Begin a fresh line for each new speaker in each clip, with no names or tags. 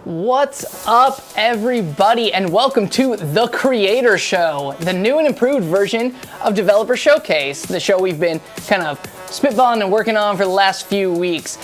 What's up, everybody, and welcome to The Creator Show, the new and improved version of Developer Showcase, the show we've been kind of spitballing and working on for the last few weeks.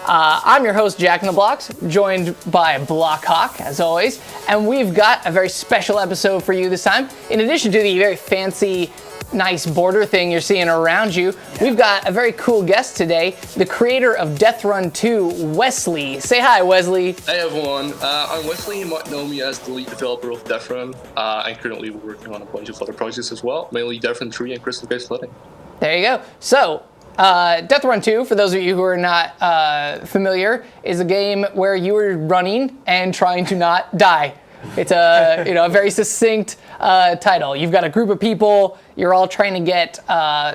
I'm your host, Jack in the Blocks, joined by Blockhawk, as always, and we've got a very special episode for you this time. In addition to the very fancy, nice border thing you're seeing around you, we've got a very cool guest today, the creator of Death Run 2, Wesley. Say hi, Wesley.
Hey everyone, I'm Wesley. You might know me as the lead developer of Death Run, and currently we're working on a bunch of other projects as well, mainly Death Run 3 and Crystal Cave Flooding.
There you go. So, Death Run 2, for those of you who are not familiar, is a game where you are running and trying to not die. It's a a very succinct title. You've got a group of people. You're all trying to get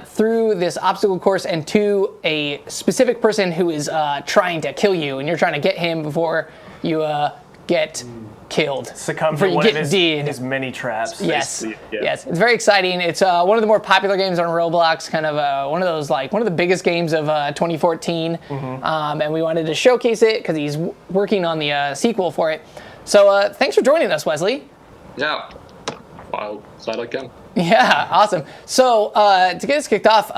through this obstacle course and to a specific person who is trying to kill you, and you're trying to get him before you get killed.
Succumb to one of his many traps.
Yes, yes. It's very exciting. It's one of the more popular games on Roblox, kind of one of the biggest games of 2014. And we wanted to showcase it because he's working on the sequel for it. So thanks for joining us, Wesley.
Yeah, I'm glad I can.
Yeah, awesome. So to get us kicked off,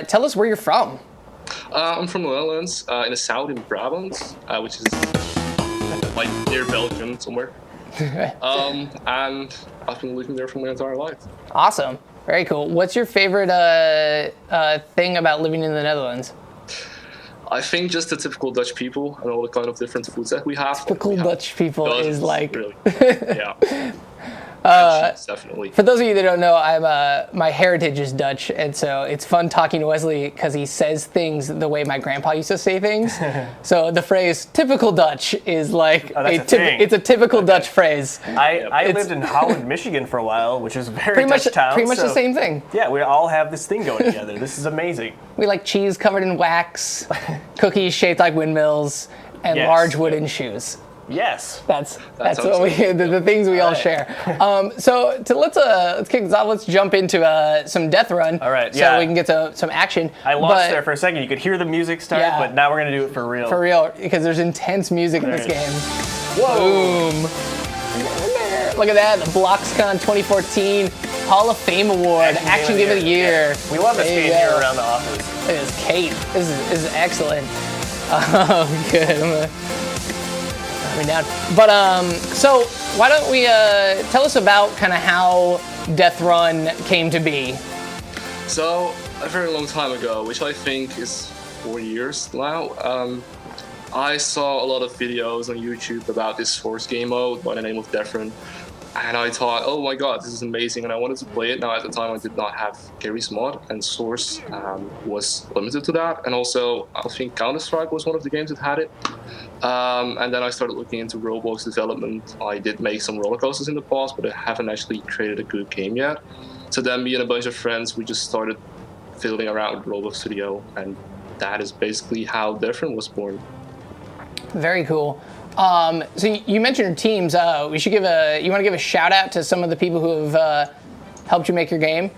tell us where you're from.
I'm from the Netherlands, in the south in Brabant, which is like near Belgium somewhere. And I've been living there for my entire life.
Awesome. Very cool. What's your favorite thing about living in the Netherlands?
I think just the typical Dutch people and all the kind of different foods that we have.
Typical Dutch people is like...
Really, yeah. Definitely.
For those of you that don't know, my heritage is Dutch, and so it's fun talking to Wesley because he says things the way my grandpa used to say things. So the phrase "typical Dutch" is like it's a typical Dutch phrase.
I lived in Holland, Michigan for a while, which is a very Dutch town.
Pretty much the same thing.
Yeah, we all have this thing going together. This is amazing.
We like cheese covered in wax, cookies shaped like windmills, and large wooden shoes.
Yes,
that's what we the things we all share. So let's kick this off. Let's jump into some Death Run.
All right,
so we can get to some action.
I lost there for a second. You could hear the music start, but now we're gonna do it for real.
For real, because there's intense music in this game.
Whoa!
Boom! Look at that, the BloxCon 2014 Hall of Fame Award, Action Game of the Year.
We love this game here around the office.
It is Kate. This is excellent. Oh, good. Down. But so why don't we tell us about kind of how Death Run came to be?
So a very long time ago, which I think is 4 years now, I saw a lot of videos on YouTube about this Source game mode by the name of Death Run, and I thought, oh my god, this is amazing, and I wanted to play it. Now at the time I did not have Gary's mod, and Source was limited to that, and also I think Counter-Strike was one of the games that had it. And then I started looking into Roblox development. I did make some roller coasters in the past, but I haven't actually created a good game yet. So then me and a bunch of friends, we just started fiddling around with Roblox Studio, and that is basically how Death Run was born.
Very cool. So you mentioned your teams. You want to give a shout out to some of the people who have helped you make your game?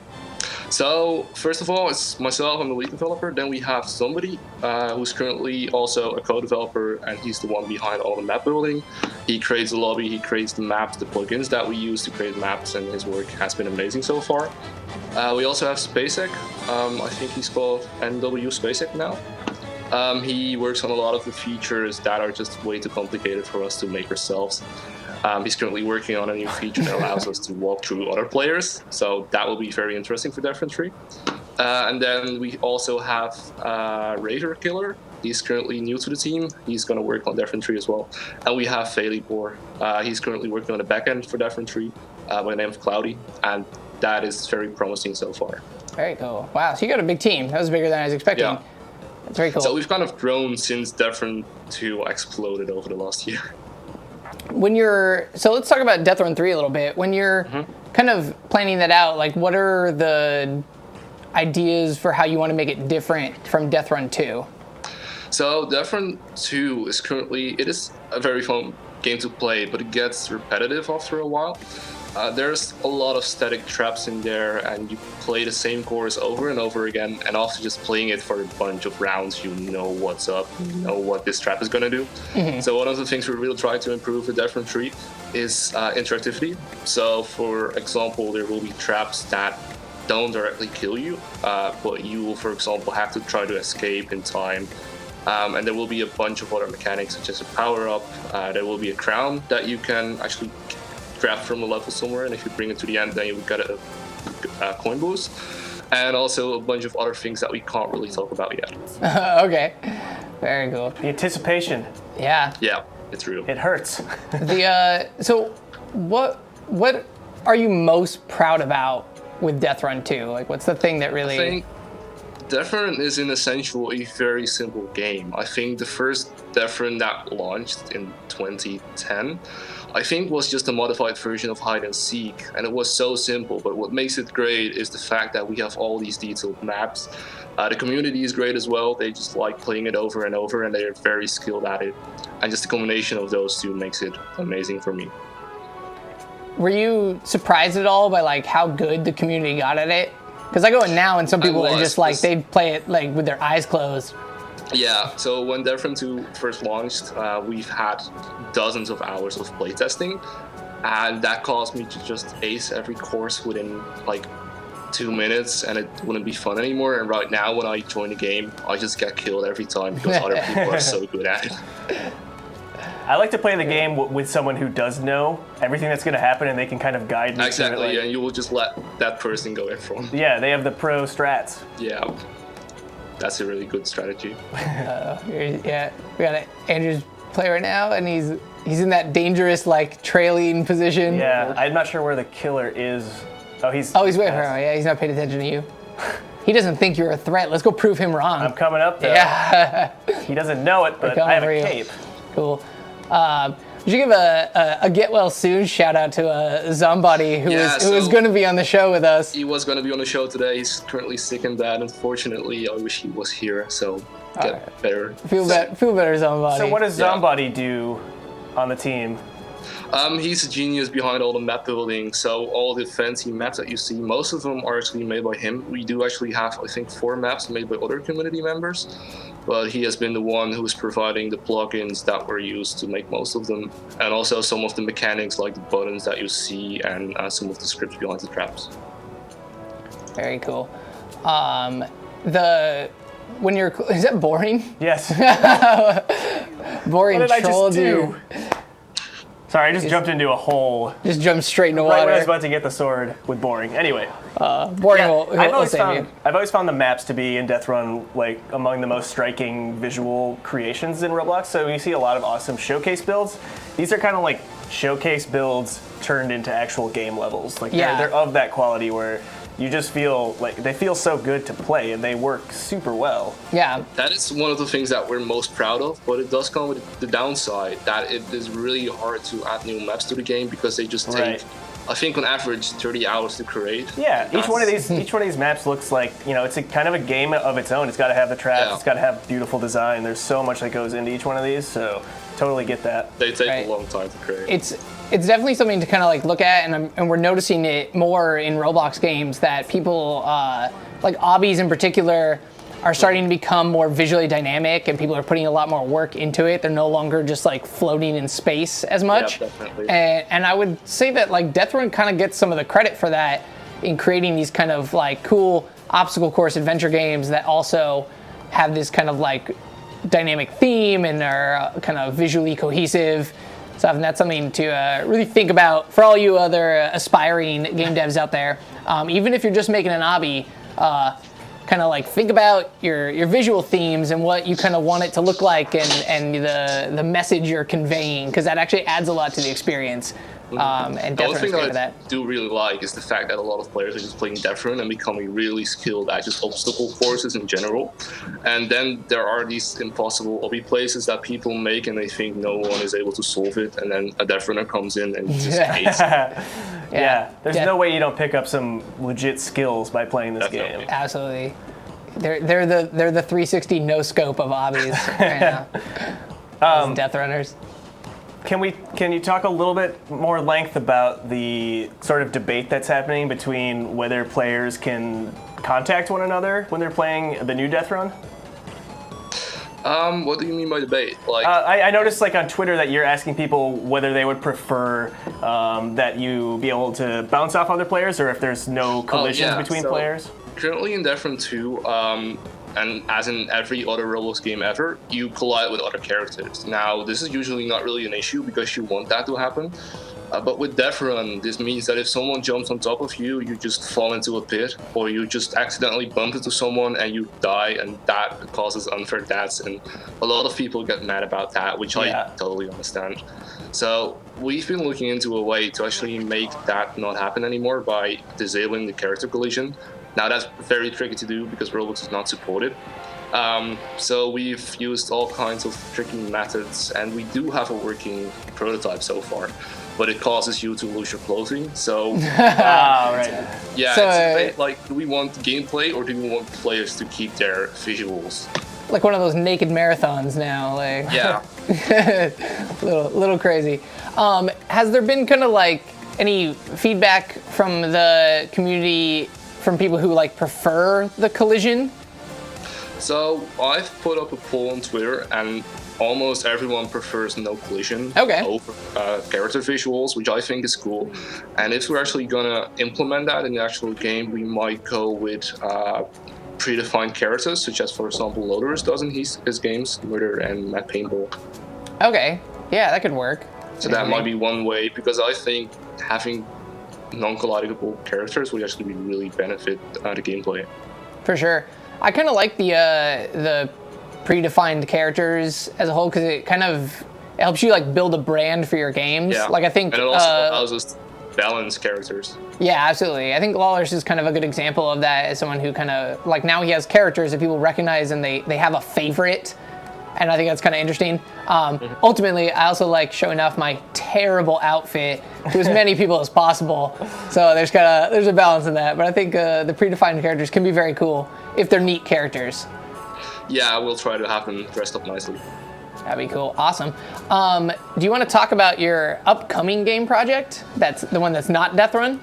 So first of all, it's myself, I'm the lead developer. Then we have somebody who's currently also a co-developer, and he's the one behind all the map building. He creates the lobby, he creates the maps, the plugins that we use to create maps, and his work has been amazing so far. We also have Spacek. I think he's called NW Spacek now. He works on a lot of the features that are just way too complicated for us to make ourselves. He's currently working on a new feature that allows us to walk through other players, so that will be very interesting for Death Run 3. And then we also have Rukiryo. He's currently new to the team. He's going to work on Death Run 3 as well. And we have v30220655. He's currently working on the backend for Death Run 3 by the name of Cloudy, and that is very promising so far.
Very cool. Wow, so you got a big team. That was bigger than I was expecting.
Yeah.
That's very cool.
So we've kind of grown since Death Run 2 exploded over the last year.
So let's talk about Death Run 3 a little bit. When you're kind of planning that out, like what are the ideas for how you want to make it different from Death Run 2?
So Death Run 2 is currently, it is a very fun game to play, but it gets repetitive after a while. There's a lot of static traps in there, and you play the same course over and over again, and after just playing it for a bunch of rounds, you know what's up, you know what this trap is going to do. So one of the things we're really trying to improve with Death Run 3 is interactivity. So for example, there will be traps that don't directly kill you, but you will, for example, have to try to escape in time. And there will be a bunch of other mechanics, such as a power-up. There will be a crown that you can actually grab from a level somewhere, and if you bring it to the end, then you get a coin boost. And also a bunch of other things that we can't really talk about yet.
Okay, very cool.
The anticipation.
Yeah.
Yeah, it's real.
It hurts.
So what are you most proud about with Death Run 2? Like, what's the thing that really...
I think Death Run is in essential a very simple game. I think the first Death Run that launched in 2010, I think was just a modified version of hide and seek, and it was so simple, but what makes it great is the fact that we have all these detailed maps. The community is great as well. They just like playing it over and over, and they're very skilled at it. And just the combination of those two makes it amazing for me.
Were you surprised at all by like how good the community got at it? Because I go in now and some people are just like, they play it like with their eyes closed.
Yeah, so when Death Run 2 first launched, we've had dozens of hours of playtesting, and that caused me to just ace every course within like 2 minutes, and it wouldn't be fun anymore. And right now, when I join the game, I just get killed every time because other people are so good at it.
I like to play the game with someone who does know everything that's going to happen, and they can kind of guide me.
Exactly,
through it,
and you will just let that person go in front.
Yeah, they have the pro strats.
Yeah, that's a really good strategy.
Yeah, we got Andrew's play right now, and he's in that dangerous like trailing position.
Yeah, I'm not sure where the killer is. He's
waiting for him. Yeah, he's not paying attention to you. He doesn't think you're a threat. Let's go prove him wrong.
I'm coming up though.
Yeah.
He doesn't know it, but I have a cape.
Cool. We should give a get well soon shout out to Zombody who is going to be on the show with us.
He was going to be on the show today. He's currently sick and bad. Unfortunately, I wish he was here. So get better.
Feel better, Zombody.
So what does Zombody do on the team?
He's a genius behind all the map building. So all the fancy maps that you see, most of them are actually made by him. We do actually have, I think, 4 maps made by other community members. But he has been the one who is providing the plugins that were used to make most of them. And also some of the mechanics like the buttons that you see and some of the scripts behind the traps.
Very cool. When you're, is that boring?
Yes.
Boring
what did
troll
I just do? Sorry, I just jumped into a hole.
Just jumped straight into
Right
water.
when I was about to get the sword with boring. Anyway.
Boring
I've
will
always found the maps to be in Death Run like among the most striking visual creations in Roblox. So you see a lot of awesome showcase builds. These are kind of like showcase builds turned into actual game levels. Like they're of that quality where you just feel like they feel so good to play and they work super well.
Yeah.
That is one of the things that we're most proud of, but it does come with the downside that it is really hard to add new maps to the game because they just take, I think on average, 30 hours to create.
Yeah, each one of these maps looks like, it's a kind of a game of its own. It's got to have the traps, it's got to have beautiful design. There's so much that goes into each one of these, so totally get that.
They take a long time to create.
It's definitely something to kind of like look at, and we're noticing it more in Roblox games that people, like obbies in particular, are starting to become more visually dynamic, and people are putting a lot more work into it. They're no longer just like floating in space as much.
Yeah, definitely.
And I would say that like Death Run kind of gets some of the credit for that in creating these kind of like cool obstacle course adventure games that also have this kind of like dynamic theme and are kind of visually cohesive stuff, and that's something to really think about for all you other aspiring game devs out there. Even if you're just making an obby, kind of like think about your visual themes and what you kind of want it to look like and the message you're conveying, because that actually adds a lot to the experience. And
the other thing
that
I do really like is the fact that a lot of players are just playing Death Run and becoming really skilled at just obstacle courses in general. And then there are these impossible obby places that people make and they think no one is able to solve it, and then a Death Runner comes in and just hates it.
Yeah, there's no way you don't pick up some legit skills by playing this game.
Absolutely. They're the 360 no scope of obbies right now. Death Runners.
Can you talk a little bit more length about the sort of debate that's happening between whether players can contact one another when they're playing the new Death Run?
What do you mean by debate? Like,
I noticed like on Twitter that you're asking people whether they would prefer that you be able to bounce off other players, or if there's no collisions between players.
Currently in Death Run 2, and as in every other Roblox game ever, you collide with other characters. Now, this is usually not really an issue because you want that to happen. But with Death Run, this means that if someone jumps on top of you, you just fall into a pit, or you just accidentally bump into someone and you die, and that causes unfair deaths. And a lot of people get mad about that, which I totally understand. So we've been looking into a way to actually make that not happen anymore by disabling the character collision. Now that's very tricky to do because Roblox is not supported. So we've used all kinds of tricky methods, and we do have a working prototype so far. But it causes you to lose your clothing. So,
right.
Yeah, so, it's a debate, like, do we want gameplay or do we want players to keep their visuals?
Like one of those naked marathons now, like.
Yeah.
little crazy. Has there been kind of like any feedback from the community from people who like prefer the collision?
So I've put up a poll on Twitter, and almost everyone prefers no collision over character visuals, which I think is cool. And if we're actually gonna implement that in the actual game, we might go with predefined characters, such as, for example, Loderus does in his games, Murder and Mad Paintball.
Okay, yeah, that could work.
So that might be one way, because I think having non-collidable characters would actually really benefit the gameplay.
For sure. I kind of like the predefined characters as a whole, because it kind of helps you like build a brand for your games.
Yeah.
Like I think,
and it also allows us to balance characters.
Yeah, absolutely. I think Lawless is kind of a good example of that, as someone who kind of like now he has characters that people recognize and they have a favorite, and I think that's kind of interesting. Ultimately, I also like showing off my terrible outfit to as many people as possible. So there's a balance in that. But I think the predefined characters can be very cool if they're neat characters.
Yeah, we'll try to have them dressed up nicely.
That'd be cool. Awesome. Do you want to talk about your upcoming game project? That's the one that's not Death Run?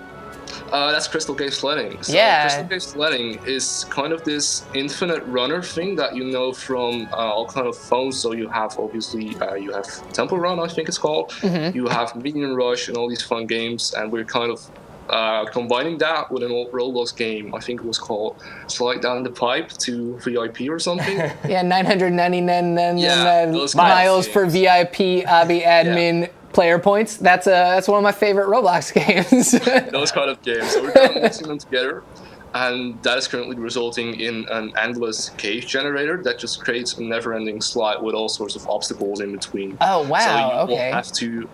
That's Crystal Cave Sledding. So Crystal Cave Sledding is kind of this infinite runner thing that you know from all kind of phones. So you have, obviously, you have Temple Run, I think it's called. Mm-hmm. You have Minion Rush and all these fun games. And we're kind of combining that with an old Roblox game. I think it was called Slide Down the Pipe to VIP or something.
Yeah, 999 miles for VIP Abby admin player points. That's one of my favorite Roblox games.
Those kind of games. So we're kind of mixing them together. And that is currently resulting in an endless cave generator that just creates a never-ending slide with all sorts of obstacles in between.
Oh, wow.
So you will have to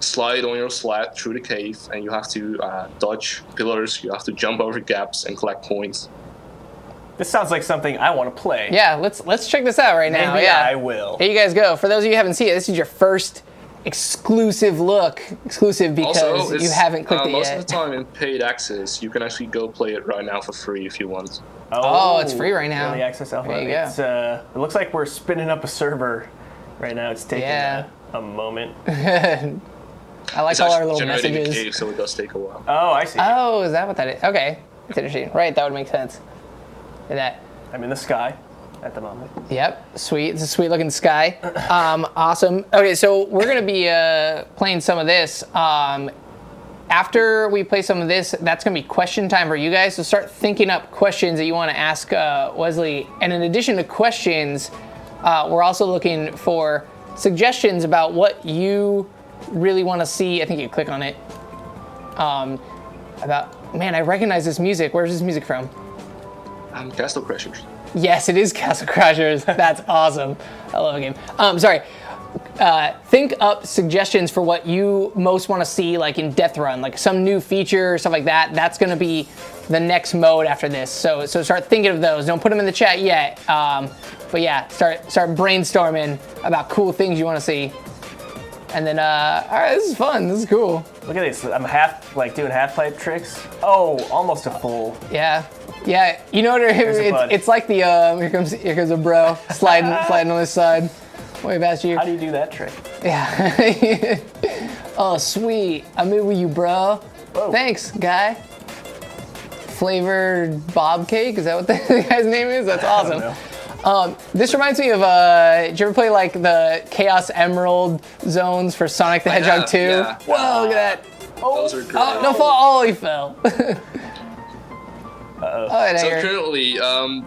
slide on your sled through the cave, and you have to dodge pillars, you have to jump over gaps and collect points.
This sounds like something I want to play.
Yeah, let's check this out right now.
Maybe
yeah,
I will.
Here you guys go. For those of you who haven't seen it, this is your first exclusive look. Exclusive because
also,
you haven't clicked it yet.
Most of the time in paid access, you can actually go play it right now for free if you want.
Oh, it's free right now.
Early access alpha.
There you go.
It looks like we're spinning up a server right now. It's taking a moment.
I like all our little messages.
The cave, so it does take a while.
Oh, I see.
Oh, is that what that is? Okay, that's interesting. Right, that would make sense. Look at that.
I'm in the sky at the moment.
Yep, sweet. It's a sweet looking sky. Awesome. Okay, so we're gonna be playing some of this. After we play some of this, that's gonna be question time for you guys. So start thinking up questions that you want to ask Wesley. And in addition to questions, we're also looking for suggestions about what you really want to see. I think you click on it. Man, I recognize this music. Where's this music from?
Castle Crashers.
Yes, it is Castle Crashers. That's awesome. I love a game. Sorry. Think up suggestions for what you most want to see, like in Death Run, like some new feature or stuff like that. That's going to be the next mode after this. So start thinking of those. Don't put them in the chat yet. But yeah, start brainstorming about cool things you want to see. And then, all right, this is fun. This is cool.
Look at this. I'm doing half pipe tricks. Oh, almost a full.
Yeah. You know what? It's like the here comes a bro sliding on this side. way past you.
How do you do that trick?
Yeah. Oh, sweet. I'm in with you, bro.
Whoa.
Thanks, guy. Flavored Bob Cake? Is that what the guy's name is? That's awesome.
I don't know.
This reminds me of, did you ever play like the Chaos Emerald zones for Sonic the Hedgehog 2?
Yeah.
Whoa, look at that.
Those are great.
Oh, no fall. Oh, he fell.
Uh-oh.
Oh,
So
there.
currently,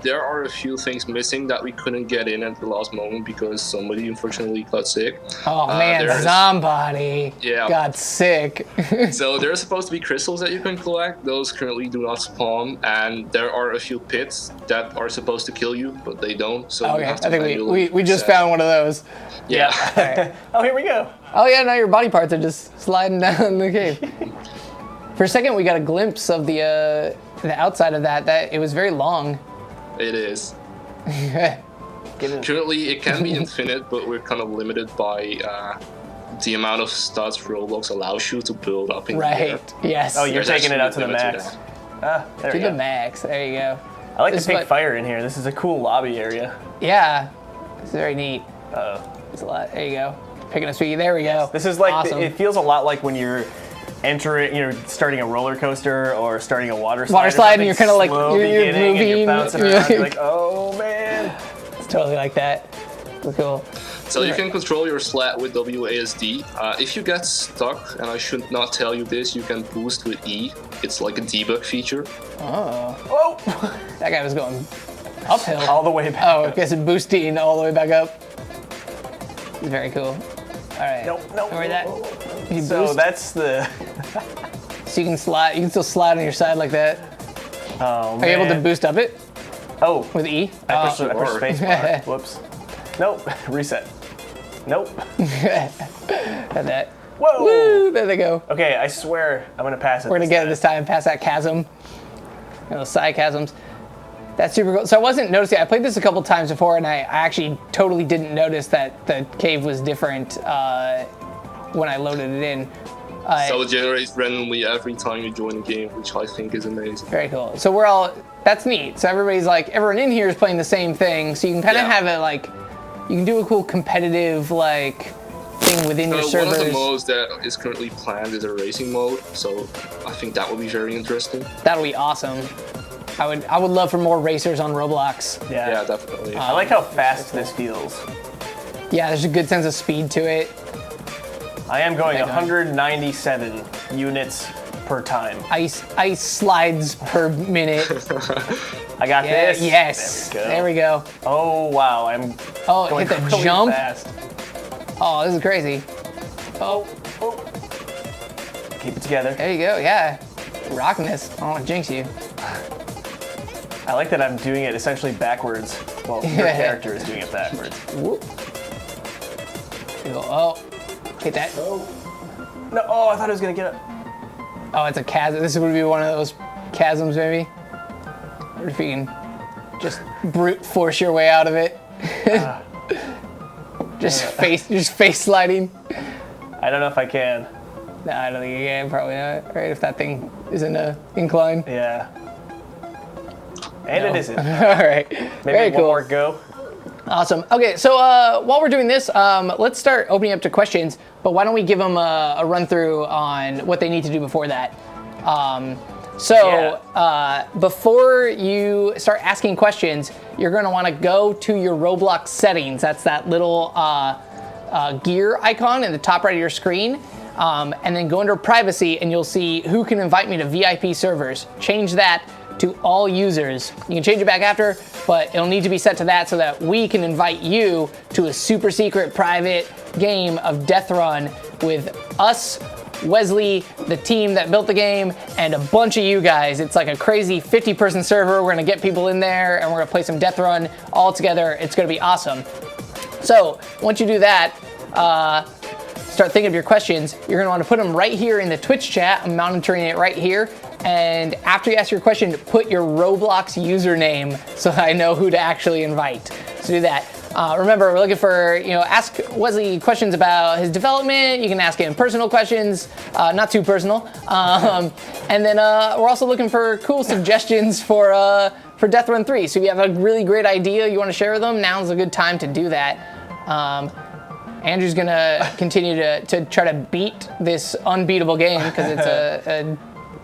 there are a few things missing that we couldn't get in at the last moment because somebody unfortunately got sick.
Oh man,
there's-
somebody
Yeah.
got sick.
So there are supposed to be crystals that you can collect. Those currently do not spawn, and there are a few pits that are supposed to kill you, but they don't. So you
Okay,
have to
I think
manually
we just
reset.
found one of those.
Yeah.
Alright.
Oh, here we go.
Oh yeah, now your body parts are just sliding down the cave. For a second, we got a glimpse of the outside of that. That it was very long.
It is.
Get in.
Currently, it can be infinite, but we're kind of limited by the amount of studs Roblox allows you to build up in the air.
Right. Yes.
Oh, you're
There's
taking it out to
actually
the
a limit
max.
that.
There
to
we
the
go.
max. There you go.
I like
This
the
is
pink
what-
fire in here. This is a cool lobby area.
Yeah. It's very neat.
Uh-oh.
It's a lot. There you go. Picking a speed. There we go.
This is like,
awesome.
it feels a lot like when you're starting a roller coaster or starting a water slide.
Water
or
slide, and
something,
you're kinda like-
slow
you're
beginning and
moving,
you're bouncing
you're
around.
like-
You're like, oh man.
It's totally like that. It's cool.
So you can control your sled with WASD. If you get stuck, and I should not tell you this, you can boost with E. It's like a debug feature.
Oh,
Whoa!
that guy was going uphill.
All the way back.
Oh, I guess it boosting all the way back up. It's very cool. All right.
Nope, nope.
Where that? You
So
boost,
that's the.
so you can slide. You can still slide on your side like that.
Oh man.
Are you able to boost up it
Oh,
with E?
I pushed
Oh.
space bar. Whoops. Nope. Reset. Nope.
Had that.
Whoa!
Woo! There they go.
Okay, I swear I'm gonna pass it.
We're gonna get it this time past that chasm. Those side chasms. That's super cool. So I wasn't noticing. I played this a couple times before, and I actually totally didn't notice that the cave was different when I loaded it in.
So it generates randomly every time you join a game, which I think is amazing.
Very cool. So we're all. That's neat. So everybody's like, everyone in here is playing the same thing. So you can kind of
Yeah.
have it like, you can do a cool competitive like thing within your
One
servers.
of the modes that is currently planned is a racing mode, so I think that would be very interesting.
That'll be awesome. I would love for more racers on Roblox.
Yeah.
Yeah, definitely.
I like how fast this feels.
Yeah, there's a good sense of speed to it.
I am going
Hang on.
197 units per time.
Ice slides per minute.
I got
Yeah,
this.
yes. There we go.
Oh wow, I'm
Oh,
going
hit the
really
jump.
fast.
Oh, this is crazy. Oh,
Keep it together.
there you go. Yeah. Rocking this. I don't want to jinx you.
I like that I'm doing it essentially backwards. Well, your
Yeah.
character is doing it backwards.
Whoop. You go, oh, hit that.
No, oh, I thought I was gonna get it.
Oh, it's a chasm. This would be one of those chasms, maybe. Or if you can just brute force your way out of it. just face sliding.
I don't know if I can.
No, I don't think you can. Probably not. Right? If that thing is in a incline.
Yeah. And
No.
it isn't.
All right.
Maybe
Very
one
cool.
more go.
Awesome. Okay, so while we're doing this, let's start opening up to questions. But why don't we give them a run through on what they need to do before that? Before you start asking questions, you're going to want to go to your Roblox settings. That's that little gear icon in the top right of your screen. And then go under privacy, and you'll see who can invite me to VIP servers. Change that to all users. You can change it back after, but it'll need to be set to that so that we can invite you to a super secret private game of Death Run with us, Wesley, the team that built the game, and a bunch of you guys. It's like a crazy 50-person server. We're gonna get people in there, and we're gonna play some Death Run all together. It's gonna be awesome. So once you do that, start thinking of your questions. You're gonna wanna put them right here in the Twitch chat. I'm monitoring it right here. And after you ask your question, put your Roblox username so I know who to actually invite. So do that. Remember, we're looking for, ask Wesley questions about his development. You can ask him personal questions, not too personal. And then we're also looking for cool suggestions for Death Run 3. So if you have a really great idea you wanna share with them, now's a good time to do that. Andrew's gonna continue to try to beat this unbeatable game because it's a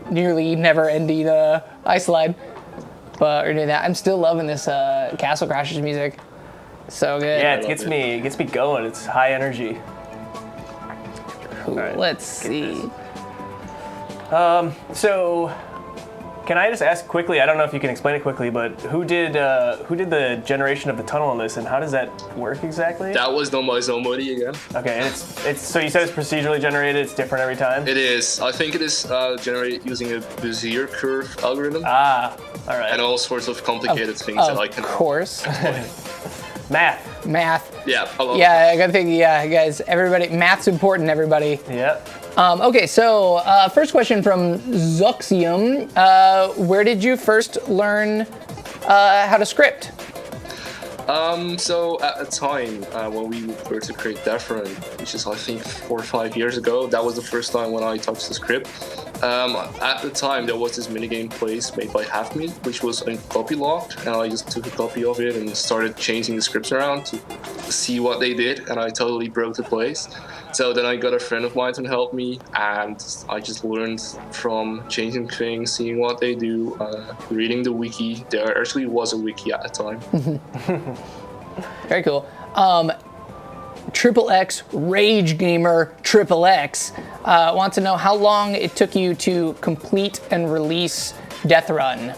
nearly never-ending ice slide. But we're doing that. I'm still loving this Castle Crashers music. So good.
Yeah, it gets me going. It's high energy.
Cool. Right. Let's see.
So, can I just ask quickly? I don't know if you can explain it quickly, but who did the generation of the tunnel on this, and how does that work exactly?
That was done by somebody again.
Okay, and it's so you said it's procedurally generated. It's different every time.
It is. I think it is generated using a Bezier curve algorithm.
Ah, all right.
And all sorts of complicated things that I can.
Of course. Math.
Yeah, I love
I gotta think. Yeah, guys, everybody, math's important. Everybody.
Yep.
Okay, so first question from Zuxium. Where did you first learn how to script?
So at the time when we were to create Death Run, which is I think 4 or 5 years ago, that was the first time when I touched the script. At the time there was this minigame place made by Half Me, which was copy locked, and I just took a copy of it and started changing the scripts around to see what they did, and I totally broke the place. So then I got a friend of mine to help me, and I just learned from changing things, seeing what they do, reading the wiki. There actually was a wiki at the time.
Very cool. Triple X Rage Gamer Triple X wants to know how long it took you to complete and release Death Run.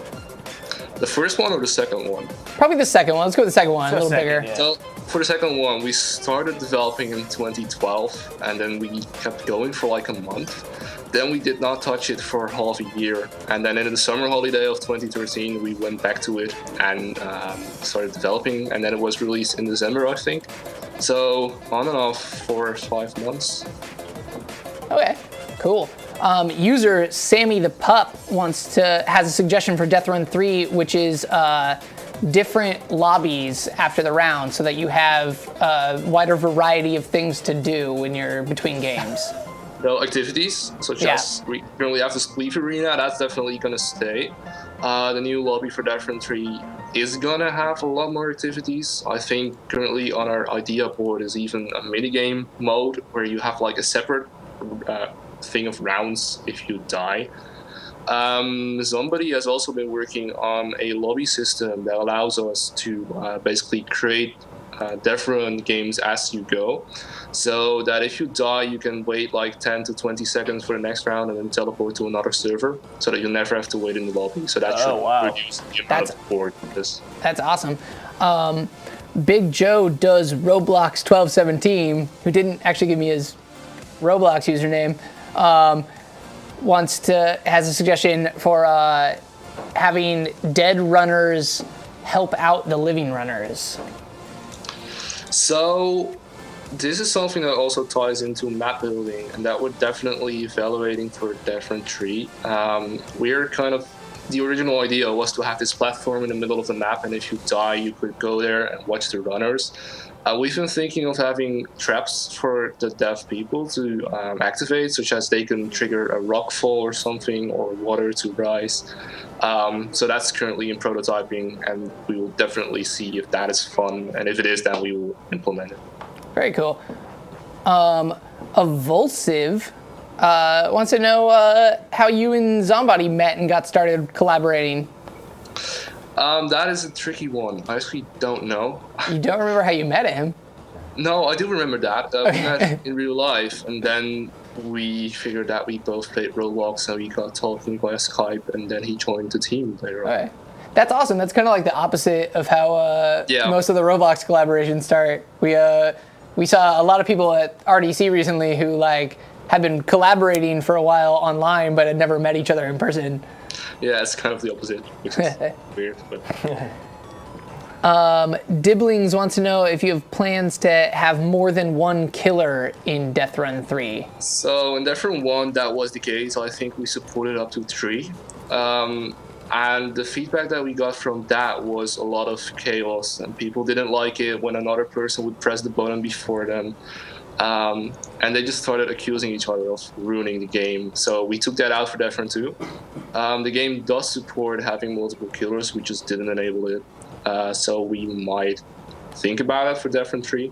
The first one or the second one?
Probably the second one. Let's go with the second one. A little bigger.
Yeah.
So for the second one, we started developing in 2012, and then we kept going for like a month. Then we did not touch it for half a year, and then in the summer holiday of 2013, we went back to it and started developing, and then it was released in December, I think. So on and off for 5 months.
Okay, cool. User Sammy the Pup has a suggestion for Death Run 3, which is different lobbies after the round, so that you have a wider variety of things to do when you're between games.
So activities such as we currently have the Spleef Arena, that's definitely gonna stay. The new lobby for Death Run 3 is gonna have a lot more activities. I think currently on our idea board is even a minigame mode where you have like a separate thing of rounds if you die. Somebody has also been working on a lobby system that allows us to basically create Death Run games as you go, so that if you die, you can wait like 10 to 20 seconds for the next round and then teleport to another server, so that you never have to wait in the lobby. So that should reduce the amount of board for this.
That's awesome. Big Joe does Roblox 1217, who didn't actually give me his Roblox username, has a suggestion for having dead runners help out the living runners.
So this is something that also ties into map building, and that we're definitely evaluating for Death Run 3. We're kind of, the original idea was to have this platform in the middle of the map, and if you die, you could go there and watch the runners. We've been thinking of having traps for the deaf people to activate, such as they can trigger a rock fall or something, or water to rise. So that's currently in prototyping, and we will definitely see if that is fun, and if it is, then we will implement it.
Very cool. Evulsive wants to know how you and Zombody met and got started collaborating.
That is a tricky one. I actually don't know.
You don't remember how you met him?
No, I do remember that. We met in real life, and then we figured that we both played Roblox, and we got talking via Skype, and then he joined the team later on.
Okay. That's awesome. That's kind of like the opposite of how most of the Roblox collaborations start. We saw a lot of people at RDC recently who had been collaborating for a while online, but had never met each other in person.
Yeah, it's kind of the opposite, which is weird. But.
Dibblings wants to know if you have plans to have more than one killer in Death Run 3.
So in Death Run 1, that was the case. I think we supported up to 3. And the feedback that we got from that was a lot of chaos, and people didn't like it when another person would press the button before them. And they just started accusing each other of ruining the game. So we took that out for Death Run 2. The game does support having multiple killers, we just didn't enable it. So we might think about it for Death Run 3.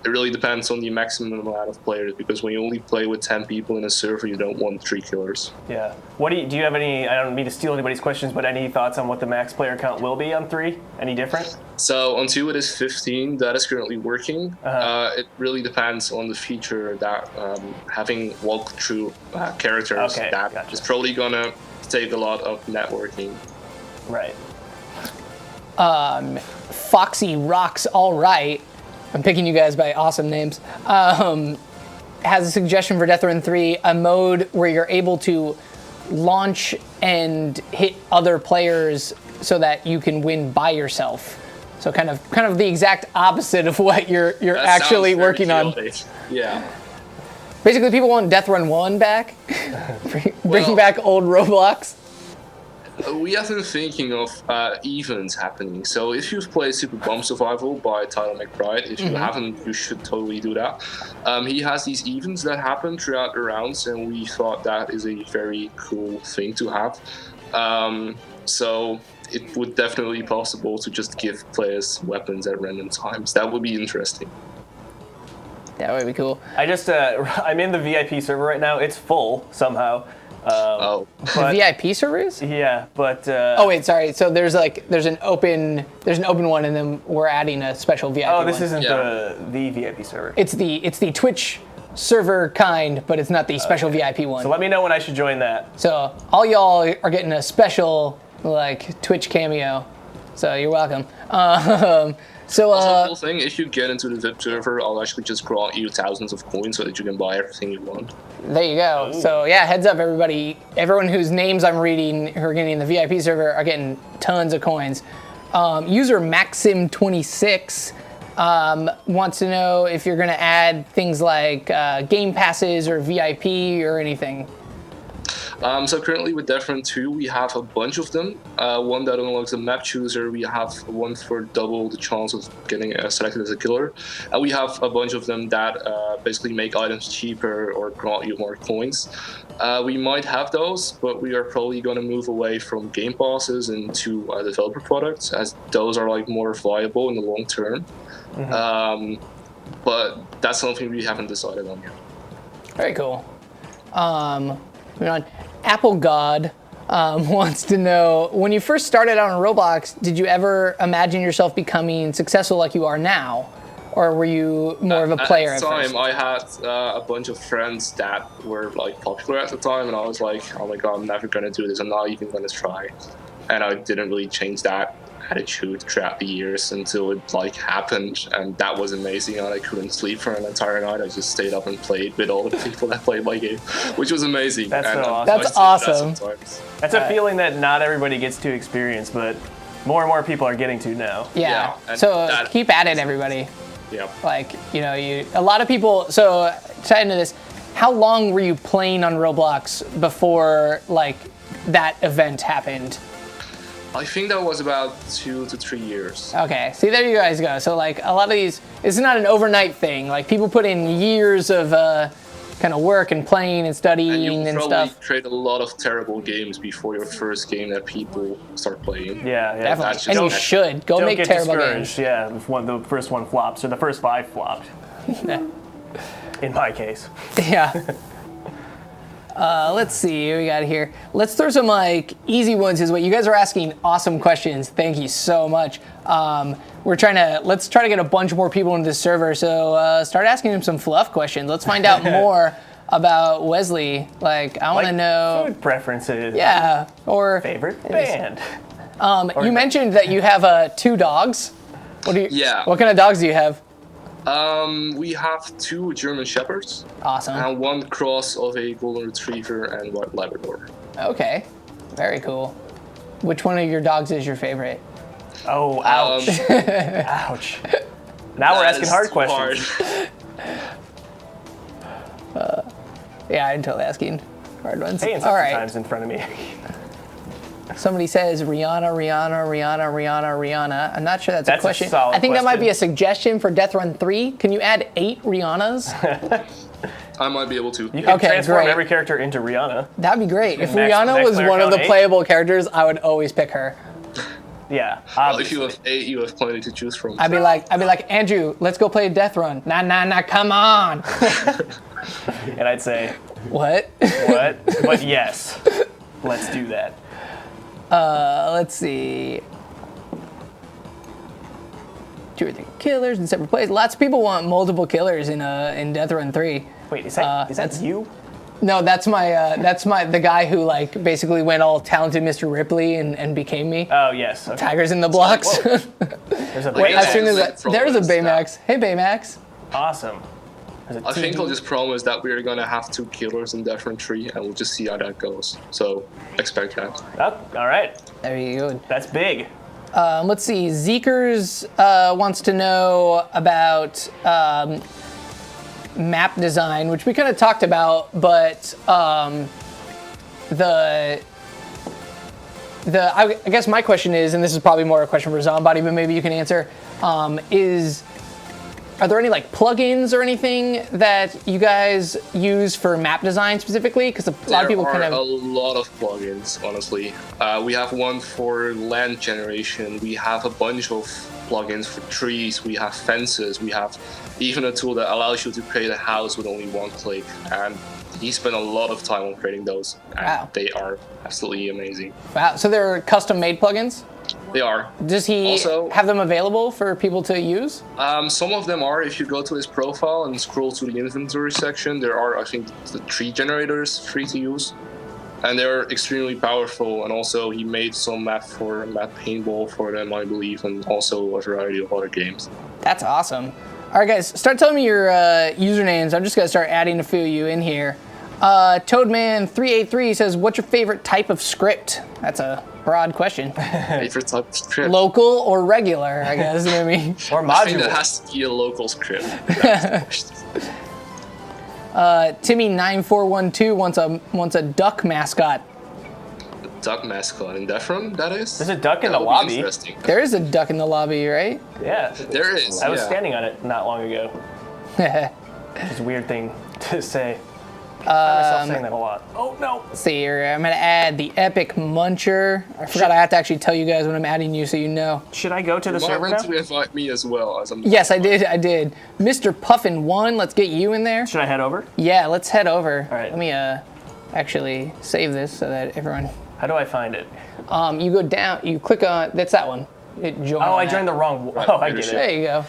It really depends on the maximum amount of players, because when you only play with 10 people in a server, you don't want 3 killers.
Yeah. What do you have any, I don't mean to steal anybody's questions, but any thoughts on what the max player count will be on 3? Any different?
So on 2 it is 15. That is currently working. It really depends on the feature that having walkthrough characters, that is probably gonna take a lot of networking.
Right.
Foxy Rocks All Right, I'm picking you guys by awesome names, has a suggestion for Death Run 3, a mode where you're able to launch and hit other players so that you can win by yourself. So kind of the exact opposite of what you're actually working on.
Yeah.
Basically, people want Death Run 1 back, bring back old Roblox.
We have been thinking of events happening. So if you've played Super Bomb Survival by Tyler McBride, if you haven't, you should totally do that. He has these events that happen throughout the rounds, and we thought that is a very cool thing to have. So it would definitely be possible to just give players weapons at random times. That would be interesting.
That would be cool.
I'm in the VIP server right now. It's full somehow.
The VIP servers?
Yeah, but
oh wait, sorry. So there's an open one, and then we're adding a special VIP.
Oh, this
one.
isn't the VIP server.
It's the Twitch server kind, but it's not the special VIP one.
So let me know when I should join that.
So all y'all are getting a special Twitch cameo. So you're welcome. So
also, cool thing, if you get into the VIP server, I'll actually just grant you thousands of coins so that you can buy everything you want.
There you go. Ooh. So yeah, heads up everybody. Everyone whose names I'm reading who are getting in the VIP server are getting tons of coins. User Maxim26 wants to know if you're going to add things like game passes or VIP or anything.
So currently with Death Run 2, we have a bunch of them. One that unlocks a map chooser, we have one for double the chance of getting selected as a killer. And we have a bunch of them that basically make items cheaper or grant you more coins. We might have those, but we are probably going to move away from game passes into developer products, as those are more viable in the long term. But that's something we haven't decided on yet.
Very cool. Moving on. Apple God wants to know, when you first started out on Roblox, did you ever imagine yourself becoming successful like you are now? Or were you more of a player at first?
At the time, I had a bunch of friends that were popular at the time, and I was like, oh my god, I'm never going to do this. I'm not even going to try. And I didn't really change that attitude throughout the years until it happened, and that was amazing. And I couldn't sleep for an entire night. I just stayed up and played with all the people that played my game, which was amazing.
That's so awesome.
That's awesome.
That's a feeling that not everybody gets to experience, but more and more people are getting to now.
Yeah. So keep at it, everybody.
Yeah.
A lot of people. So to into this, how long were you playing on Roblox before that event happened?
I think that was about 2 to 3 years.
Okay, see, there you guys go. So a lot of these, it's not an overnight thing. People put in years of kind of work and playing and studying and stuff.
You probably create a lot of terrible games before your first game that people start playing.
Yeah.
Definitely. And you should. Go make terrible games.
Yeah, if the first one flops, or the first 5 flopped. In my case. Yeah.
Let's see what we got here. Let's throw some easy ones his way. You guys are asking awesome questions. Thank you so much. Let's try to get a bunch more people into this server. So start asking him some fluff questions. Let's find out more about Wesley. I want to know
food preferences.
Yeah, or
favorite band.
You mentioned that you have 2 dogs. What kind of dogs do you have?
We have 2 German Shepherds.
Awesome.
And 1 cross of a Golden Retriever and White Labrador.
Okay, very cool. Which one of your dogs is your favorite?
Oh, ouch. Ouch. Now we're asking hard questions.
Yeah, I'm totally asking hard ones.
Hey,
all right.
Times in front of me.
Somebody says Rihanna. I'm not sure that's a question.
A solid
I think that might
question.
be a suggestion for Death Run 3. Can you add 8 Rihannas?
I might be able to.
You can transform every character into Rihanna.
That'd be great. If
Next
Rihanna was one of the
8?
playable characters, I would always pick her.
Yeah.
Well, if you have 8, you have plenty to choose from.
I'd be like, Andrew, let's go play a death run. Nah, come on.
And I'd say,
What?
what? But yes, let's do that.
Let's see. 2 or 3 killers in separate plays. Lots of people want multiple killers in Death Run 3.
Wait, is that you?
No, that's the guy who like basically went all talented Mr. Ripley and became me.
Oh yes. Okay.
Tigers in the blocks.
There's a
Wait, as soon as
Baymax.
there's a Baymax. Hey Baymax.
Awesome. There's a
I think
TV.
I'll just promise that we're gonna have 2 killers in Death Run 3, and we'll just see how that goes. So expect that.
Oh, all right.
There you go.
That's big.
Let's see. Zeekers wants to know about map design, which we kind of talked about, but I guess my question is, and this is probably more a question for Zombody, but maybe you can answer, are there any like plugins or anything that you guys use for map design specifically? Because a lot of people kind of...
There are a lot of plugins, honestly. We have one for land generation. We have a bunch of plugins for trees. We have fences. We have even a tool that allows you to create a house with only 1 click. And he spent a lot of time on creating those. And
Wow.
they are absolutely amazing.
Wow, so they're custom-made plugins?
They are.
Does he
Also-
have them available for people to use?
Some of them are. If you go to his profile and scroll to the inventory section, there are, I think, the tree generators free to use. And they're extremely powerful. And also, he made some map paintball for them, I believe, and also a variety of other games.
That's awesome. All right, guys, start telling me your usernames. I'm just going to start adding a few of you in here. Toadman383 says, what's your favorite type of script? That's a broad question.
Favorite type of script?
Local or regular, I guess. You know what I mean?
Or
I think
modular.
that has to be a local script. That's the question.
Timmy9412 wants a duck mascot.
Duck mascot in Death Run, that is?
There's a duck in
That
the
would be
lobby.
interesting.
There is a duck in the lobby, right?
Yeah.
There is.
I was
yeah.
standing on it not long ago. It's a weird thing to say. I find myself saying that a lot. Oh no.
Let's see here. I'm going to add the Epic Muncher. I forgot I have to actually tell you guys when I'm adding you so you know.
Should I go to the
You might
server
want
now?
to invite me as well. As I'm
Yes, I did. Mr. Puffin1, let's get you in there.
Should I head over?
Yeah, let's head over.
All right.
Let me actually save this so that everyone...
How do I find it?
You go down, you click on... That's that one. Join
Oh,
on
I
that.
joined the wrong. Oh, I get it.
There you go.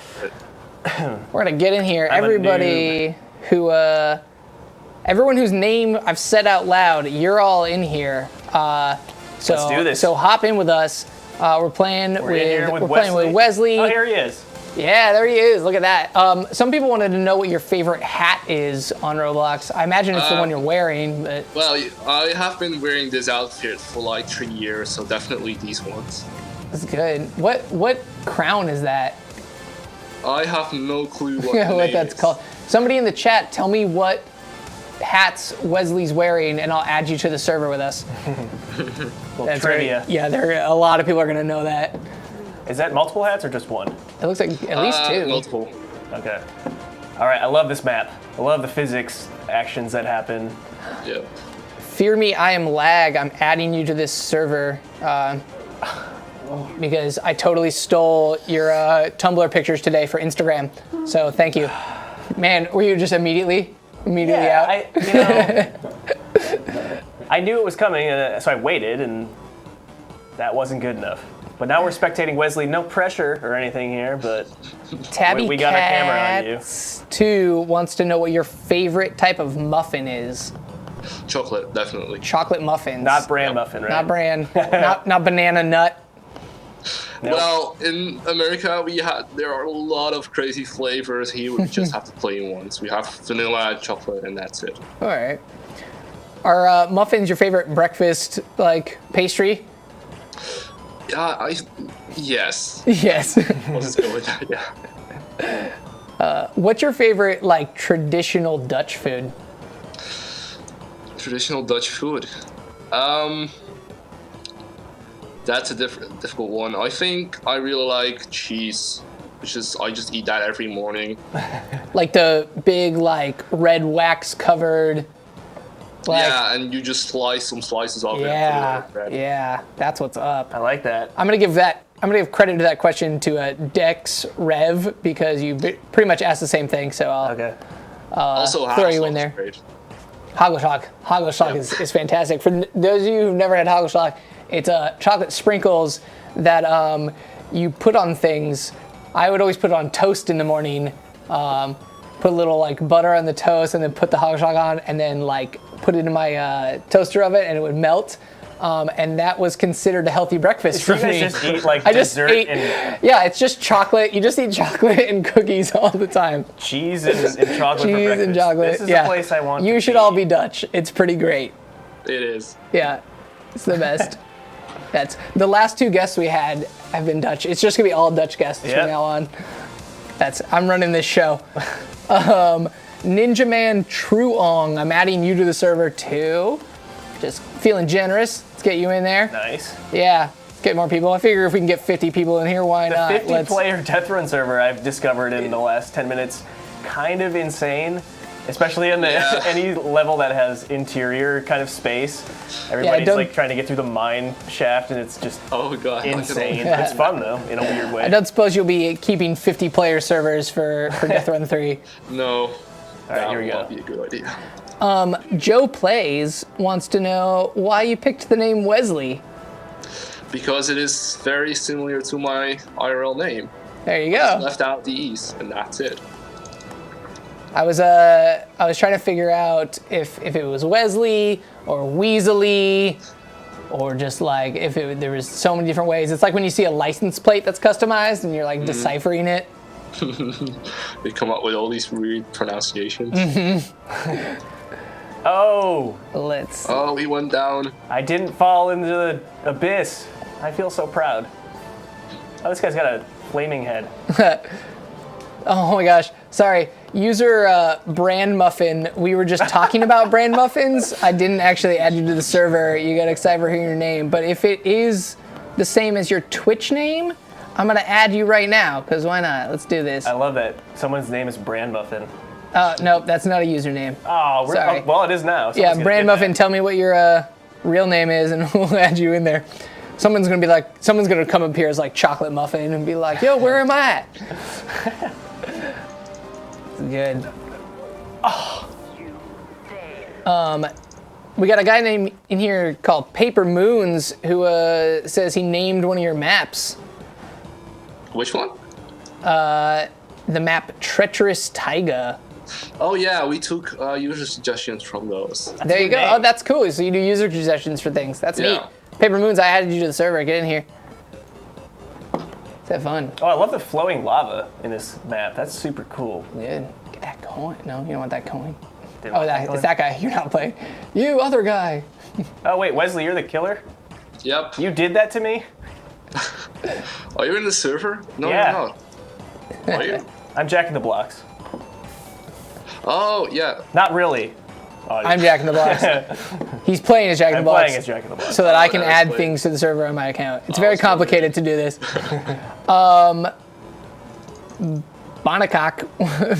We're going to get in here.
I'm a
Everybody who... everyone whose name I've said out loud, you're all in here. So,
Let's do this.
So hop in with us. We're playing
We're in here with
playing with Wesley.
Oh, here he is.
Yeah, there he is. Look at that. Some people wanted to know what your favorite hat is on Roblox. I imagine it's the one you're wearing, but
Well, I have been wearing this outfit for like 3 years, so definitely these ones.
it's good. What crown is that?
I have no clue what, the
What
name
that's
is.
called. Somebody in the chat, tell me what hats Wesley's wearing, and I'll add you to the server with us.
Little
That's
trivia.
right. Yeah, a lot of people are gonna know that.
Is that multiple hats or just one?
It looks like at least 2.
Multiple.
Okay. All right. I love this map. I love the physics actions that happen.
Yeah.
Fear me, I am lag. I'm adding you to this server because I totally stole your Tumblr pictures today for Instagram. So thank you. Man, were you just immediately out?
I knew it was coming, so I waited, and that wasn't good enough. But now we're spectating Wesley. No pressure or anything here, but
Tabby
we got our camera on you.
Cats 2 wants to know what your favorite type of muffin is.
Chocolate, definitely.
Chocolate muffins.
not bran muffin, right?
Not bran. not banana nut.
Nope.
Well, in America, there are a lot of crazy flavors. Here we just have the plain ones. We have vanilla, chocolate, and that's it.
All right. Are muffins your favorite breakfast like pastry?
Yes.
Yes.
Let's go with that. Yeah.
What's your favorite like traditional Dutch food?
Traditional Dutch food. That's a difficult one. I think I really like cheese, I just eat that every morning.
Like the big like red wax covered. Like,
yeah, and you just slice some slices of it.
Yeah,
and put it on bread.
yeah, that's what's up.
I like that.
I'm gonna give that gonna give credit to that question to Dex Rev because you pretty much asked the same thing. So I'll
Also,
throw you in there.
Great.
Hoggle is fantastic. For those of you who've never had Hoggle, it's chocolate sprinkles that you put on things. I would always put it on toast in the morning. Put a little like butter on the toast, and then put the Hoggle on, and then like put it in my toaster oven, and it would melt. And that was considered a healthy breakfast for me.
Just eat like
I just
dessert
ate,
and
yeah, it's just chocolate. You just eat chocolate and cookies all the time.
cheese and chocolate for
Cheese
breakfast.
and chocolate.
This is
yeah.
the place I want.
You
to
should
be.
all be Dutch. It's pretty great.
It is.
Yeah, it's the best. That's the last two guests we had have been Dutch. It's just gonna be all Dutch guests from now on. I'm running this show. Ninja Man Truong, I'm adding you to the server too. Just feeling generous. Let's get you in there.
Nice.
Yeah, let's get more people. I figure if we can get 50 people in here, why not?
50-player Death Run server I've discovered in the last 10 minutes, kind of insane. Especially in any level that has interior kind of space. Everybody's like trying to get through the mine shaft, and it's just insane. It's fun though, in a weird way.
I don't suppose you'll be keeping 50-player servers for Death Run 3.
No.
All right, here we go.
That would not be a good idea.
Joe Plays wants to know why you picked the name Wesley.
Because it is very similar to my IRL name.
There you
Just
go.
left out the E's, and that's it.
I was trying to figure out if it was Wesley or Weasley or just like there was so many different ways. It's like when you see a license plate that's customized and you're like deciphering it.
They come up with all these weird pronunciations.
Oh,
Oh, he went down.
I didn't fall into the abyss. I feel so proud. Oh, this guy's got a flaming head.
Oh my gosh, sorry. User Brand Muffin, we were just talking about brand muffins. I didn't actually add you to the server. You got excited for hearing your name. But if it is the same as your Twitch name, I'm gonna add you right now, because why not? Let's do this.
I love that someone's name is Brand Muffin.
Nope, that's not a username.
Oh,
Sorry.
well, it is now.
Yeah, Brand Muffin, tell me what your real name is, and we'll add you in there. Someone's gonna come up here as like Chocolate Muffin and be like, yo, where am I at? Good. Oh. We got a guy named in here called Paper Moons who says he named one of your maps.
Which one?
The map Treacherous Taiga.
Oh yeah, we took user suggestions from those.
There you go.
name.
Oh, that's cool. So you do user suggestions for things. That's neat. Paper Moons, I added you to the server. Get in here. Let's have fun.
Oh, I love the flowing lava in this map. That's super cool.
Good. Get that coin. No, you don't want that coin.
Didn't
Oh,
want that
it's that guy. You're not playing. You other guy.
Oh wait, Wesley, you're the killer?
Yep.
You did that to me?
Are you in the server? No,
Yeah.
you're not. Are you?
I'm jacking the blocks.
Oh yeah.
Not really.
I'm Jack in the Box. He's playing as Jack in the
I'm
Box.
playing as Jack in the Box.
So that I can
that's
add
great.
things to the server on my account. It's very complicated to do this. Banakak.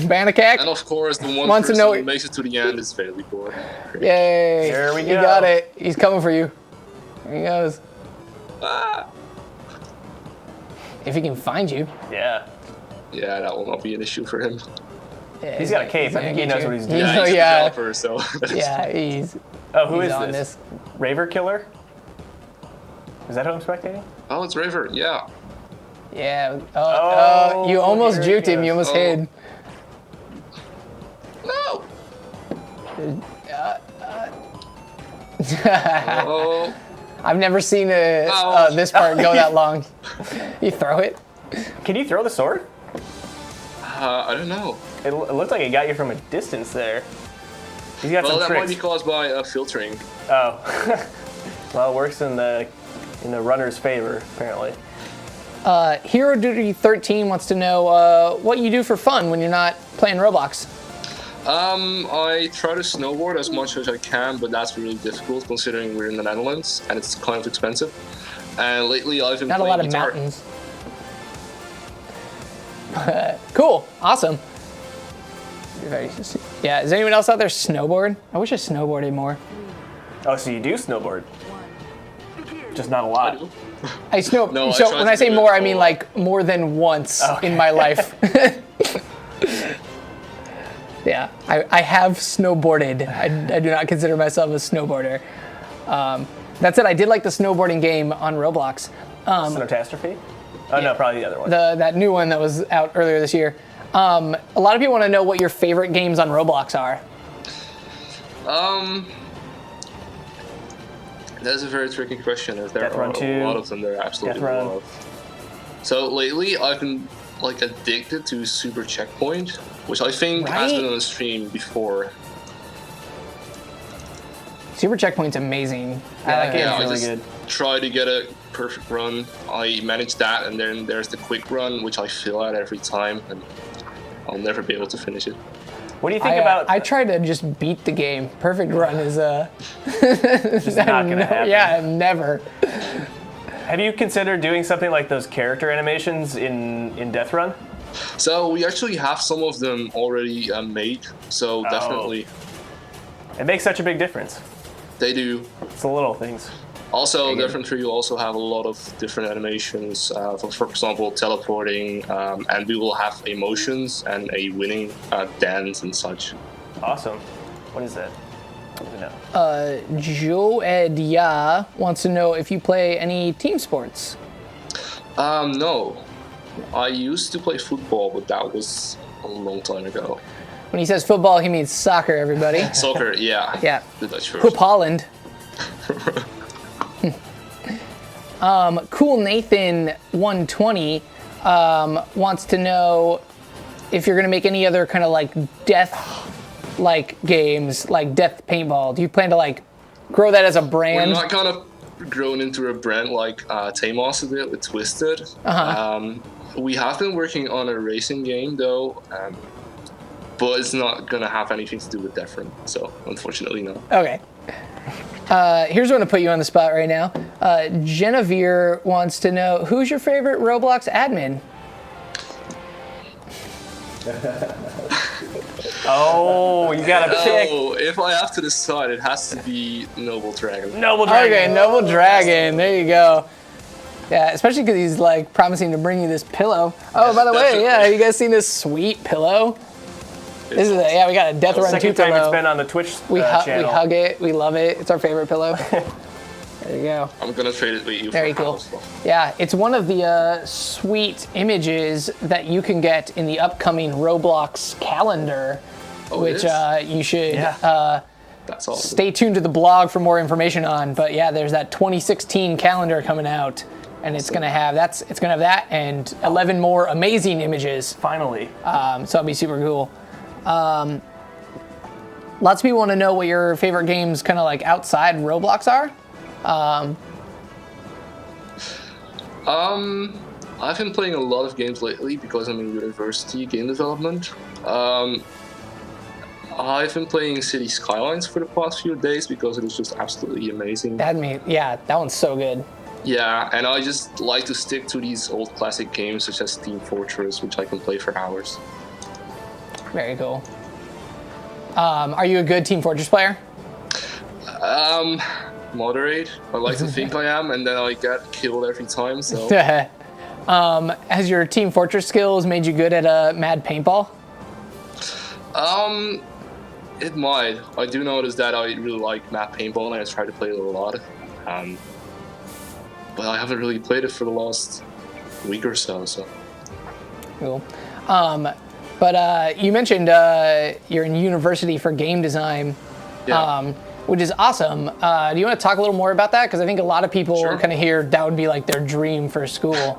Banakak.
And of course, the one
Wants to
person
know-
who makes it to the end is fairly poor.
Yay.
There we
He
go.
got it. He's coming for you. There he goes.
Ah.
If he can find you.
Yeah.
Yeah, that will not be an issue for him.
Yeah,
He's got a cape. I think he knows what he's doing.
Yeah, he's
Yeah.
a developer, so.
Yeah, he's
Oh, who
he's
is
on
this? Raver Killer? Is that who I'm spectating?
Oh, it's Raver. Yeah.
Yeah.
Oh,
You almost
here he
juked him. You
goes.
almost
Oh.
hid.
No. Oh.
I've never seen
Oh.
this part go that long. You throw it?
Can you throw the sword?
I don't know.
It looked like it got you from a distance there. He's got
Well,
some
that
tricks.
might be caused by filtering.
Oh. Well, it works in the runner's favor, apparently.
Hero Duty 13 wants to know what you do for fun when you're not playing Roblox.
I try to snowboard as much as I can, but that's really difficult considering we're in the Netherlands and it's kind of expensive. And lately I've been
Not a
playing
lot of
guitar.
mountains. Cool. Awesome. Yeah, is anyone else out there snowboard? I wish I snowboarded more.
Oh, so you do snowboard? Just not a
I
lot.
do.
I snow.
No, I
so
tried
when
to
I say
do it
more, I
a
mean
lot.
like more than once in my life. Yeah, I have snowboarded. I do not consider myself a snowboarder. That said, I did like the snowboarding game on Roblox.
Snowtastrophe? Oh, no, probably the other one.
That new one that was out earlier this year. A lot of people want to know what your favorite games on Roblox are.
That's a very tricky question. As there
Death
are
Run 2,
a lot of them. There are absolutely
Death
a
Run.
lot of. So lately, I've been like addicted to Super Checkpoint, which I think has
Right?
been on the stream before.
Super Checkpoint's amazing.
Yeah, that game's
Yeah, I
really
just
good.
try to get a perfect run. I manage that, and then there's the quick run, which I fail at every time, and I'll never be able to finish it.
What do you think about...
I try to just beat the game. Perfect run is
Just not going to happen.
Yeah, never.
Have you considered doing something like those character animations in Death Run?
So we actually have some of them already made. So definitely
It makes such a big difference.
they do.
It's the little things.
Also, definitely you also have a lot of different animations. For example, teleporting, and we will have emotions and a winning dance and such.
Awesome. What is that? I don't know.
Joe Ed Ya wants to know if you play any team sports.
No, I used to play football, but that was a long time ago.
When he says football, he means soccer, everybody.
Soccer, yeah.
Yeah.
The Dutch
Hoop
version.
Holland. Cool Nathan 120 wants to know if you're gonna make any other kind of like death like games, like Death Paintball. Do you plan to like grow that as a
We're
brand?
not kind of grown into a brand like Taymaster did with Twisted. We have been working on a racing game though, but it's not gonna have anything to do with Death Run, so unfortunately no.
Okay. Here's one to put you on the spot right now. Genevieve wants to know who's your favorite Roblox admin.
Oh, you gotta pick.
Oh, if I have to decide, it has to be Noble Dragon.
Noble Dragon.
Okay, Noble Dragon. There you go. Yeah, especially because he's like promising to bring you this pillow. Oh, by the way, yeah, you guys seen this sweet pillow? This is yeah, we got a Death Run 2
Second time
pillow.
it's been on the Twitch
We
channel.
hug it. We love it. It's our favorite pillow. There you go.
I'm gonna trade it with you.
Very
for
cool.
house stuff.
Yeah, it's one of the sweet images that you can get in the upcoming Roblox calendar,
Oh, it
which
is?
you should
That's awesome.
stay tuned to the blog for more information on. But yeah, there's that 2016 calendar coming out, and it's gonna have that and 11 more amazing images.
Finally.
So it'll be super cool. Lots of people want to know what your favorite games kind of like outside Roblox are.
I've been playing a lot of games lately because I'm in university game development. I've been playing City Skylines for the past few days because it is just absolutely amazing.
That one's so good.
Yeah, and I just like to stick to these old classic games such as Team Fortress, which I can play for hours.
Very cool. Are you a good Team Fortress player?
Moderate. I like to think I am, and then I get killed every time, so...
Has your Team Fortress skills made you good at Mad Paintball?
It might. I do notice that I really like Mad Paintball, and I try to play it a lot. But I haven't really played it for the last week or so, so...
Cool. But you mentioned you're in university for game design,
Yeah.
which is awesome. Do you want to talk a little more about that? Because I think a lot of people
Sure.
kind of hear that would be like their dream for school.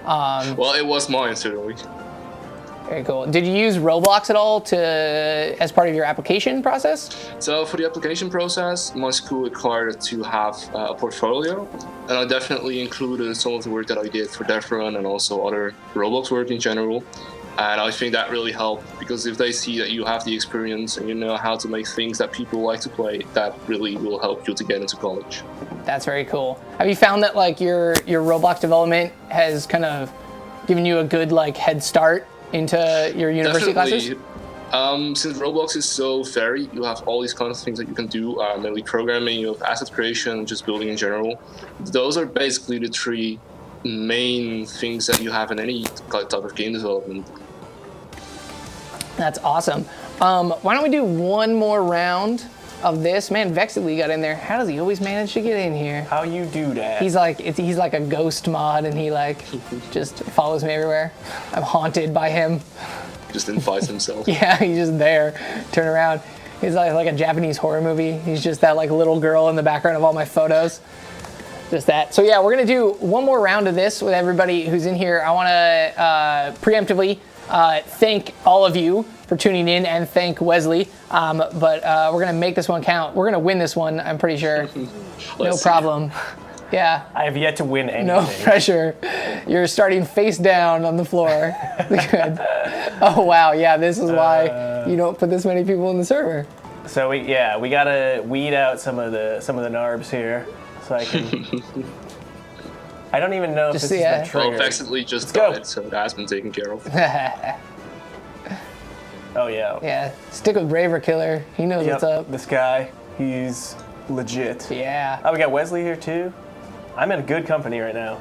Well, it was mine, certainly.
Very cool. Did you use Roblox at all as part of your application process?
So for the application process, my school required to have a portfolio, and I definitely included some of the work that I did for Death Run and also other Roblox work in general. And I think that really helped, because if they see that you have the experience and you know how to make things that people like to play, that really will help you to get into college.
That's very cool. Have you found that like your Roblox development has kind of given you a good like head start into your university classes?
Since Roblox is so varied, you have all these kinds of things that you can do, mainly programming, you have asset creation, just building in general. Those are basically the three main things that you have in any type of game development.
That's awesome. Why don't we do one more round of this? Man, Vexedly got in there. How does he always manage to get in here?
How you do that?
He's like a ghost mod, and he like just follows me everywhere. I'm haunted by him.
Just invites himself.
Yeah, he's just there. Turn around. He's like a Japanese horror movie. He's just that like little girl in the background of all my photos. Just that. So yeah, we're gonna do one more round of this with everybody who's in here. I want to preemptively thank all of you for tuning in and thank Wesley. But we're gonna make this one count. We're gonna win this one. I'm pretty sure. No problem. Yeah.
I have yet to win anything.
No pressure. You're starting face down on the floor. Good. Oh wow, yeah. This is why you don't put this many people in the server.
So we gotta weed out some of the narbs here, so I can. I don't even know if this is the trigger.
Well, effectively just died, so it has been taken care of.
Oh yeah.
Yeah. Stick with Braver Killer. He knows what's up.
This guy, he's legit.
Yeah.
Oh, we got Wesley here too. I'm in good company right now.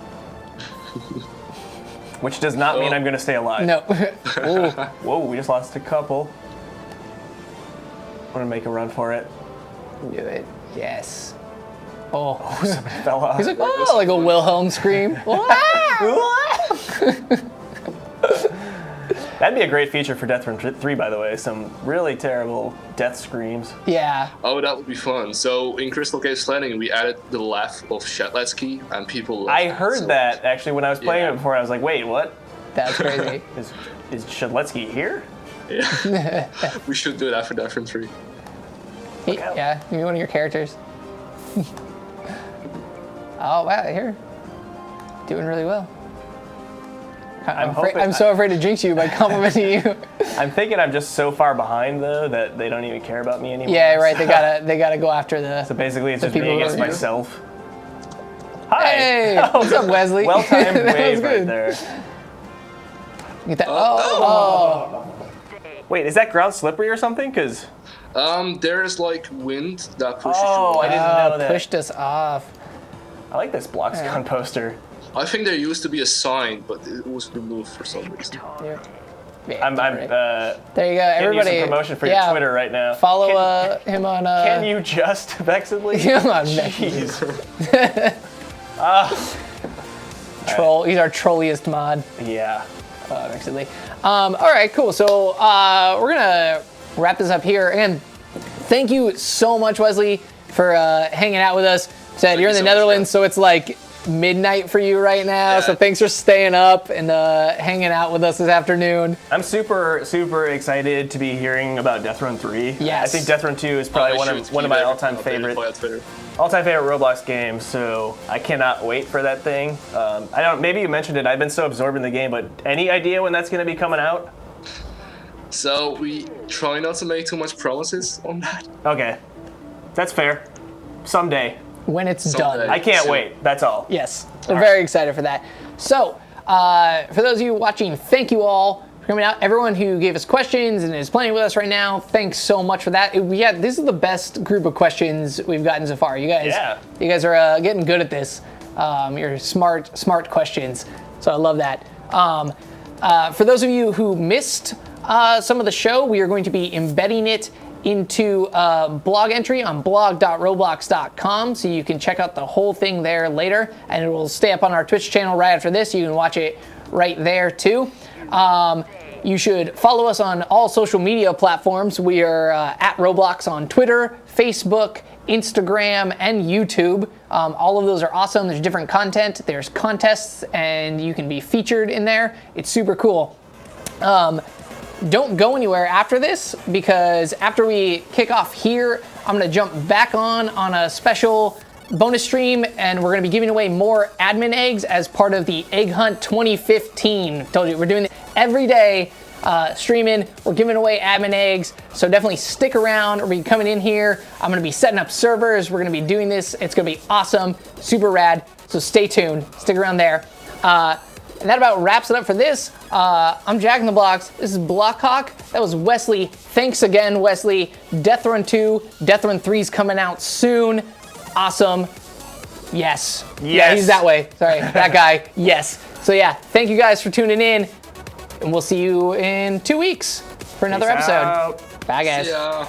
Which does not mean I'm going to stay alive.
No.
Whoa, we just lost a couple. I'm going to make a run for it.
Do it. Yes. Oh.
Somebody fell off.
He's like, oh, like a Wilhelm scream.
That'd be a great feature for Death Run 3, by the way. Some really terrible death screams.
Yeah.
Oh, that would be fun. So in Crystal Cave Sledding, we added the laugh of Shetletski, and people loved
I heard that, actually, when I was playing it before. I was like, wait, what?
That's crazy.
Is Shedletsky here?
Yeah. We should do that for Death Run 3.
Yeah, maybe one of your characters. Oh, wow, here. Doing really well. I'm so afraid to jinx you by complimenting you.
I'm thinking I'm just so far behind though that they don't even care about me anymore.
Yeah, right. They gotta go after the.
So basically, it's just me against myself. Hi.
Hey, what's up, Wesley?
Well-timed wave right there.
Get that. Oh.
Wait, is that ground slippery or something? Cause.
There's like wind that pushes you.
I didn't know that.
Pushed us off.
I like this Bloxcon poster.
I think there used to be a sign, but it was removed for some reason.
Yeah,
there
you go, everybody.
Use some promotion for your Twitter right now.
Follow him on.
Can you just Vexedly?
Come on,
Jeez.
Troll. He's our trolliest mod.
Yeah.
Vexedly. All right, cool. So we're gonna wrap this up here. Again, thank you so much, Wesley, for hanging out with us. Said you're in the Netherlands, so it's like midnight for you right now, so thanks for staying up and hanging out with us this afternoon.
I'm super excited to be hearing about Death Run 3.
Yes.
I think Death Run 2 is probably one of my all-time favorite Roblox games, so I cannot wait for that thing. Maybe you mentioned it, I've been so absorbed in the game, but any idea when that's going to be coming out?
So we try not to make too much promises on that.
Okay, that's fair. Someday.
When it's done.
I can't wait, that's all.
Yes, we're very excited for that. So, for those of you watching, thank you all for coming out. Everyone who gave us questions and is playing with us right now, thanks so much for that. This is the best group of questions we've gotten so far. You guys are getting good at this. You're smart questions, so I love that. For those of you who missed some of the show, we are going to be embedding it into a blog entry on blog.roblox.com, so you can check out the whole thing there later, and it will stay up on our Twitch channel right after this. You can watch it right there too. You should follow us on all social media platforms. We are at Roblox on Twitter, Facebook, Instagram, and YouTube. All of those are awesome. There's different content, there's contests, and you can be featured in there. It's super cool. Don't go anywhere after this, because after we kick off here, I'm going to jump back on a special bonus stream, and we're going to be giving away more admin eggs as part of the Egg Hunt 2015. Told you, we're doing it every day, streaming. We're giving away admin eggs, so definitely stick around. We're going to be coming in here. I'm going to be setting up servers. We're going to be doing this. It's going to be awesome, super rad, so stay tuned. Stick around there. And that about wraps it up for this. I'm Jack in the Blocks. This is Blockhawk. That was Wesley. Thanks again, Wesley. Death Run 2, Death Run 3 is coming out soon. Awesome. Yes. Yeah, he's that way. Sorry, that guy. Yes. So yeah, thank you guys for tuning in, and we'll see you in 2 weeks for another
Peace
episode.
out.
Bye, guys.
See ya.